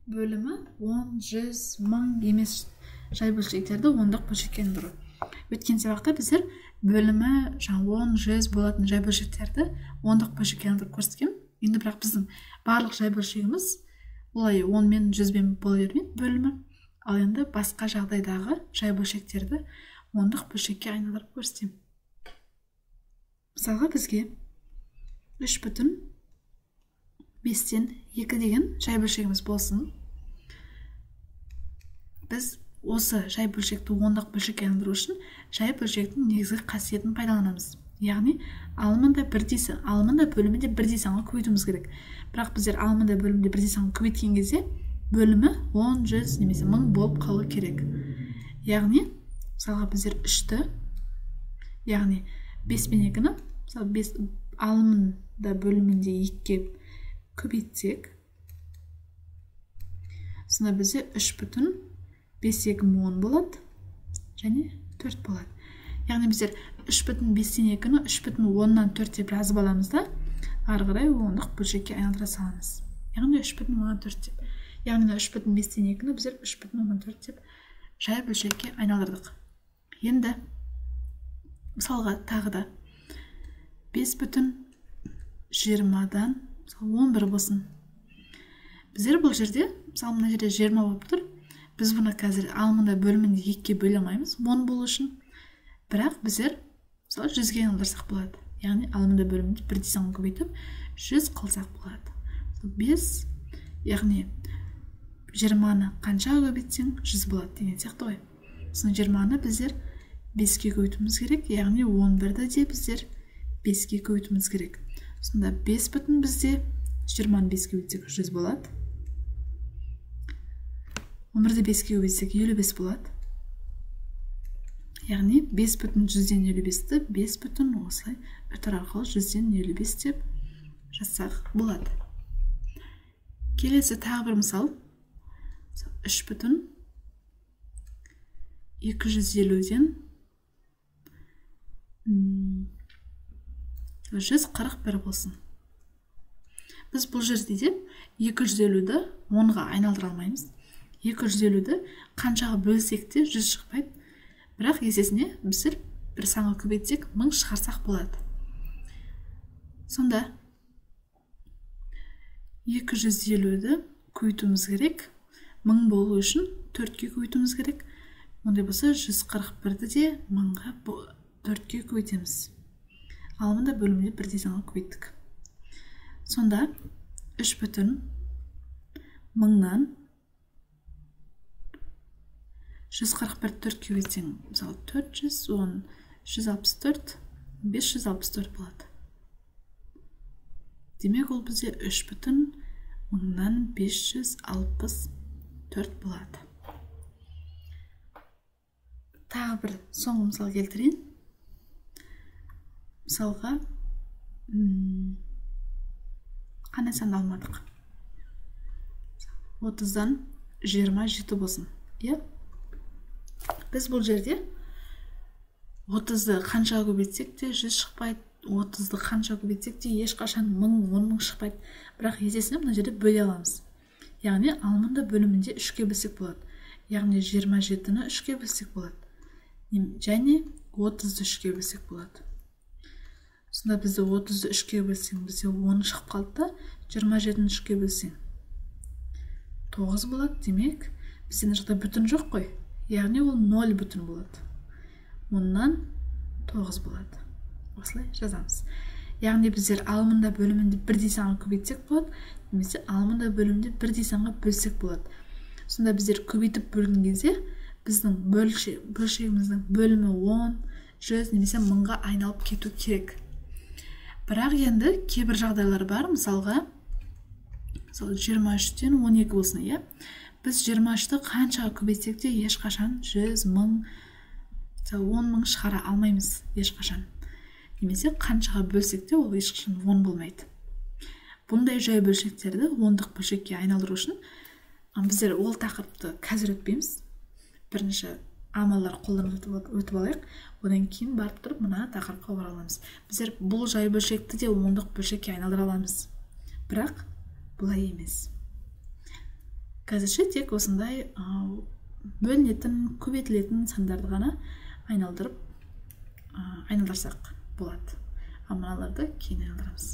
бөлімі 10, 100, 1000 емес жай бөлшектерді ондық бөлшекке айналдыру. Өткен сабақта біздер бөлімі 10, 100 болатын жай бөлшектерді ондық бөлшекке айналдырып көрсеткен. Енді бірақ біздің барлық жай бөлшегіміз олай 10 мен 100 мен бола бермейді бөлімі. Ал енді басқа жағдайдағы жай бөлшектерді ондық бөлшекке айналдырып көрсетемін. Мысалға бізге 3,5-тен 2 деген жай бөлшегіміз болсын. Біз осы жай бөлшекті ондық бөлшекке айналдыру үшін жай бөлшектің негізгі қасиетін пайдаланамыз. Яғни алымында бөлімінде бірдей санға көбейтуіміз керек. Бірақ біздер алымында бөлімінде бірдей санға көбейткен кезде бөлімі 10, 100 немесе 1000 болып қалуы керек. Яғни мысалға біздер 3-ті, яғни 5 пен 2-ні алымында бөлімінде 2-ге көбейтсек, сонда бізде 3,5 2 10 болады және 4 болады. Яғни біздер 3,5-тен 2-ні 3,10-нан 4 деп жазып аламыз да, ары қарай ондық бөлшекке айналдыра саламыз. Яғни 3,10-нан 4 деп. Яғни 3,5-тен 2-ні біздер 3,10-нан 4 деп жай бөлшекке айналдырдық. Енді мысалға тағы да 5,20-дан 11 болсын. Біздер бұл жерде, мысалы мына жерде 20 болып тұр. Біз бұны қазір алымында бөлімінде 2-ге бөле алмаймыз, 10 болу үшін. Бірақ біздер мысалы 100-ге айналдырсақ болады. Яғни алымында бөлімінде бірдей санға көбейтіп 100 қылсақ болады. 5, яғни 20-ны қаншаға көбейтсең 100 болады деген сияқты ғой. Соны 20-ны біздер 5-ге көбейтуіміз керек, яғни 11-ді де біздер 5-ге көбейтуіміз керек. Сонда 5,5 бізде 20-ны 5-ге көбейтсек 100 болады. 11-ді 5-ге көбейтсек 55 болады. Яғни 5,100-ден 55-ті 5,0 осылай үтір арқылы 100-ден 55 деп жазсақ болады. Келесі тағы бір мысал. 3,250-ден 141 болсын. Біз бұл жерде де 250-ді 10-ға айналдыра алмаймыз. 250-ді қаншаға бөлсек те 100 шықпайды. Бірақ есесіне біздер бір санға көбейтсек 1000 шығарсақ болады. Сонда 250-ді көбейтуіміз керек. 1000 болу үшін 4-ге көбейтуіміз керек. Ондай болса 141-ді де 1000-ға 4-ге көбейтеміз. Алымында бөлімінде бірдей санға көбейттік. Сонда 3,1000-нан 141 4-ге көбейтсең, мысалы 410, 164, 564 болады. Демек ол бізде 3,1000-нан 564 болады. Тағы бір соңғы мысал келтірейін. Мысалға қандай санды алмадық? 30-дан 27 болсын. Біз бұл жерде 30-ды қаншаға көбейтсек те 100 шықпайды, 30-ды қаншаға көбейтсек те ешқашан 1000 шықпайды. Бірақ есесіне мына жерде бөле аламыз. Яғни алымында бөлімінде 3-ге бөлсек болады. Яғни 27-ні 3-ге бөлсек болады. Және 30-ды 3-ге бөлсек болады. Сонда бізді 30-ды 3-ге бөлсең, бізде 10 шығып қалды да, 27-ні 3-ге бөлсең 9 болады. Демек, бізде мына жақта бүтін жоқ қой. Яғни ол 0 бүтін болады. 10-нан 9 болады. Осылай жазамыз. Яғни біздер алымында бөлімінде бірдей санға көбейтсек болады, немесе алымында бөлімінде бірдей санға бөлсек болады. Сонда біздер көбейтіп бөлген кезде біздің бөлшегіміздің бөлімі 10, 100 немесе 1000-ға айналып кету керек. Бірақ енді кейбір жағдайлар бар. Мысалға 23-тен 12 болсын, біз 23-ті қаншаға көбейтсек те ешқашан 100, 1000, 10.000 шығара алмаймыз ешқашан. Немесе қаншаға бөлсек те ол ешқашан 10 болмайды. Бұндай жай бөлшектерді ондық бөлшекке айналдыру үшін біздер ол тақырыпты қазір өтпейміз. Бірінші амалдар қолданып өтіп алайық. Одан кейін барып тұрып мына тақырыпқа ораламыз. Біздер бұл жай бөлшекті де ондық бөлшекке айналдыра аламыз. Бірақ бұлай емес. қазірше тек осындай бөлінетін, көбейтілетін сандарды ғана айналдырсақ болады. Ал мыналарды кейін айналдырамыз.